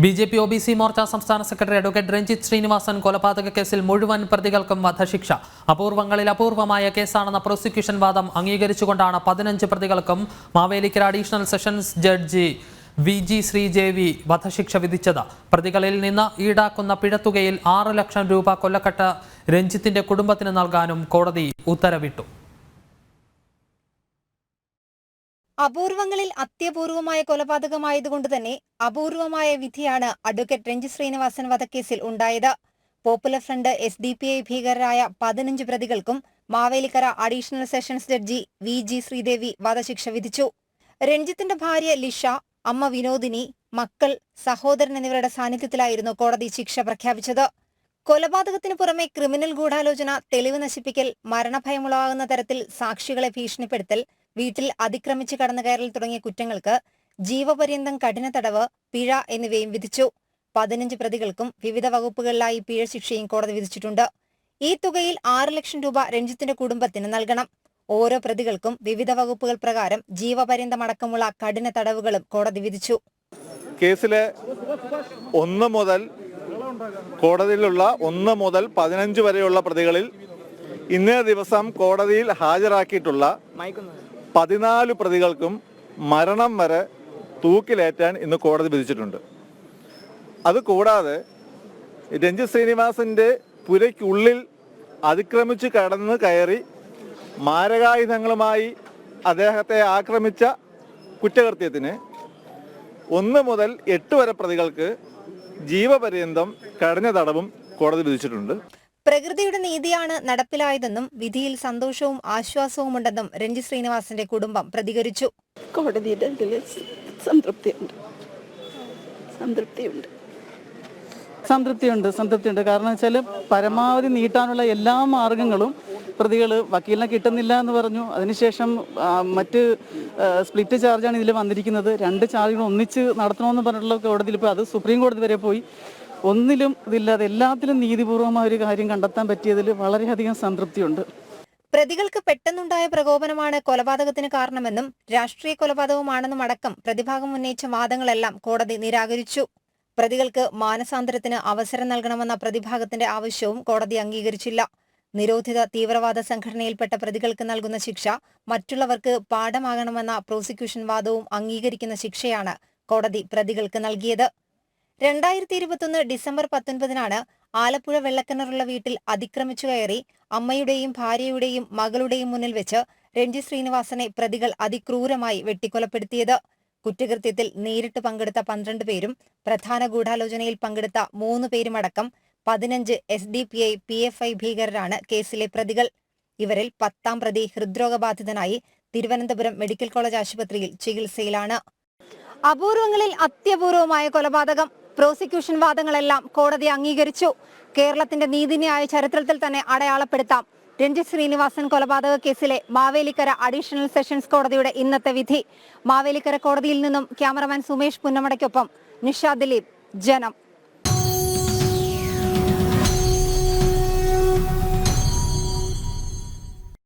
BJP OBC Morcha സംസ്ഥാന secretary advocate Ranjith Sreenivasan കൊലപാതക കേസിൽ മുഴുവൻ പ്രതികൾക്കും വധശിക്ഷ. അപൂർവങ്ങളിൽ അപൂർവമായ കേസാണെന്ന പ്രോസിക്യൂഷൻ വാദം അംഗീകരിച്ചുകൊണ്ടാണ് 15 പ്രതികൾക്കും Mavelikara additional sessions judge V G. Sreedevi വധശിക്ഷ വിധിച്ചത്. പ്രതികളിൽ നിന്ന് ഈടാക്കുന്ന പിഴത്തുകയിൽ 6 ലക്ഷം രൂപ കൊല്ലപ്പെട്ട രഞ്ജിത്തിന്റെ കുടുംബത്തിന് നൽകാനും കോടതി ഉത്തരവിട്ടു. അപൂർവങ്ങളിൽ അത്യപൂർവമായ കൊലപാതകമായതുകൊണ്ട് തന്നെ അപൂർവമായ വിധിയാണ് അഡ്വക്കേറ്റ് രഞ്ജിത്ത് ശ്രീനിവാസൻ വധക്കേസിൽ ഉണ്ടായത്. പോപ്പുലർ ഫ്രണ്ട് SDPI ഭീകരരായ 15 പ്രതികൾക്കും Mavelikara additional sessions judge V G. Sreedevi വധശിക്ഷ വിധിച്ചു. രഞ്ജിത്തിന്റെ ഭാര്യ ലിഷ, അമ്മ വിനോദിനി, മക്കൾ, സഹോദരൻ എന്നിവരുടെ സാന്നിധ്യത്തിലായിരുന്നു കോടതി ശിക്ഷ പ്രഖ്യാപിച്ചത്. കൊലപാതകത്തിന് പുറമെ ക്രിമിനൽ ഗൂഢാലോചന, തെളിവ് നശിപ്പിക്കൽ, മരണഭയമുളവാകുന്ന തരത്തിൽ സാക്ഷികളെ ഭീഷണിപ്പെടുത്തൽ, വീട്ടിൽ അതിക്രമിച്ച് കടന്നുകയറൽ തുടങ്ങിയ കുറ്റങ്ങൾക്ക് ജീവപര്യന്തം കഠിന തടവ്, പിഴ എന്നിവയും വിധിച്ചു. 15 പ്രതികൾക്കും വിവിധ വകുപ്പുകളിലായി പിഴ ശിക്ഷയും കോടതി വിധിച്ചിട്ടുണ്ട്. ഈ തുകയിൽ 6 ലക്ഷം രൂപ രഞ്ജിത്തിന്റെ കുടുംബത്തിന് നൽകണം. ഓരോ പ്രതികൾക്കും വിവിധ വകുപ്പുകൾ പ്രകാരം ജീവപര്യന്തമടക്കമുള്ള കഠിന തടവുകളും കോടതി വിധിച്ചു. കേസിലെ 1 മുതൽ കോടതിയിലുള്ള 1 മുതൽ 15 വരെയുള്ള പ്രതികളിൽ ഇന്നേ ദിവസം കോടതിയിൽ ഹാജരാക്കിയിട്ടുള്ള 14 പ്രതികൾക്കും മരണം വരെ തൂക്കിലേറ്റാൻ ഇന്ന് കോടതി വിധിച്ചിട്ടുണ്ട്. അതുകൂടാതെ രഞ്ജിത്ത് ശ്രീനിവാസന്റെ പുരയ്ക്കുള്ളിൽ അതിക്രമിച്ച് കടന്ന് കയറി മാരകായുധങ്ങളുമായി അദ്ദേഹത്തെ ആക്രമിച്ച കുറ്റകൃത്യത്തിന് 1 മുതൽ 8 വരെ പ്രതികൾക്ക് ജീവപര്യന്തം കഠിന തടവും കോടതി വിധിച്ചിട്ടുണ്ട്. പ്രകൃതിയുടെ നീതിയാണ് നടപ്പിലായതെന്നും വിധിയിൽ സന്തോഷവും ആശ്വാസവുമുണ്ടെന്നും രഞ്ജിത്ത് ശ്രീനിവാസന്റെ കുടുംബം പ്രതികരിച്ചു. കോടതിയുടെ സംതൃപ്തിയുണ്ട്. കാരണം വെച്ചാൽ പരമാവധി നീട്ടാനുള്ള എല്ലാ മാർഗങ്ങളും പ്രതികൾ വക്കീലിനെ കിട്ടുന്നില്ല എന്ന് പറഞ്ഞു. അതിനുശേഷം മറ്റ് സ്പ്ലിറ്റ് ചാർജാണ് ഇതിൽ വന്നിരിക്കുന്നത്. 2 ചാർജുകൾ ഒന്നിച്ച് നടത്തണമെന്ന് പറഞ്ഞിട്ടുള്ള കോടതിയിൽ ഇപ്പോൾ അത് സുപ്രീം കോടതി വരെ പോയി. ഒന്നിലും ഇതില്ലാതെ എല്ലാത്തിലും നീതിപൂർവമായ ഒരു കാര്യം കണ്ടെത്താൻ പറ്റിയതിൽ വളരെയധികം സംതൃപ്തിയുണ്ട്. പ്രതികൾക്ക് പെട്ടെന്നുണ്ടായ പ്രകോപനമാണ് കൊലപാതകത്തിന് കാരണമെന്നും രാഷ്ട്രീയ കൊലപാതകമാണെന്നും അടക്കം പ്രതിഭാഗം ഉന്നയിച്ച വാദങ്ങളെല്ലാം കോടതി നിരാകരിച്ചു. പ്രതികൾക്ക് മാനസാന്തരത്തിന് അവസരം നൽകണമെന്ന പ്രതിഭാഗത്തിന്റെ ആവശ്യവും കോടതി അംഗീകരിച്ചില്ല. നിരോധിത തീവ്രവാദ സംഘടനയിൽപ്പെട്ട പ്രതികൾക്ക് നൽകുന്ന ശിക്ഷ മറ്റുള്ളവർക്ക് പാഠമാകണമെന്ന പ്രോസിക്യൂഷൻ വാദവും അംഗീകരിക്കുന്ന ശിക്ഷയാണ് കോടതി പ്രതികൾക്ക് നൽകിയത്. 2021 ഡിസംബർ 19 ആലപ്പുഴ വെള്ളക്കിണറുള്ള വീട്ടിൽ അതിക്രമിച്ചു കയറി അമ്മയുടെയും ഭാര്യയുടെയും മകളുടെയും മുന്നിൽ വെച്ച് രഞ്ജിത്ത് ശ്രീനിവാസനെ പ്രതികൾ അതിക്രൂരമായി വെട്ടിക്കൊലപ്പെടുത്തിയത്. കുറ്റകൃത്യത്തിൽ നേരിട്ട് പങ്കെടുത്ത 12 പേരും പ്രധാന ഗൂഢാലോചനയിൽ പങ്കെടുത്ത 3 പേരുമടക്കം 15 SDPI PFI ഭീകരരാണ് കേസിലെ പ്രതികൾ. ഇവരിൽ 10ാം പ്രതി ഹൃദ്രോഗബാധിതനായി തിരുവനന്തപുരം മെഡിക്കൽ കോളേജ് ആശുപത്രിയിൽ ചികിത്സയിലാണ്. അപൂർവങ്ങളിൽ അത്യപൂർവമായ കൊലപാതകം. പ്രോസിക്യൂഷൻ വാദങ്ങളെല്ലാം കോടതി അംഗീകരിച്ചു. കേരളത്തിന്റെ നീതിന്യായ ചരിത്രത്തിൽ തന്നെ അടയാളപ്പെടുത്താം രഞ്ജിത്ത് ശ്രീനിവാസൻ കൊലപാതക കേസിലെ മാവേലിക്കര അഡീഷണൽ സെഷൻസ് കോടതിയുടെ ഇന്നത്തെ വിധി. മാവേലിക്കര കോടതിയിൽ നിന്നും ക്യാമറമാൻ സുമേഷ് പുന്നമടയ്ക്കൊപ്പം നിഷ ദിലീപ്, ജനം.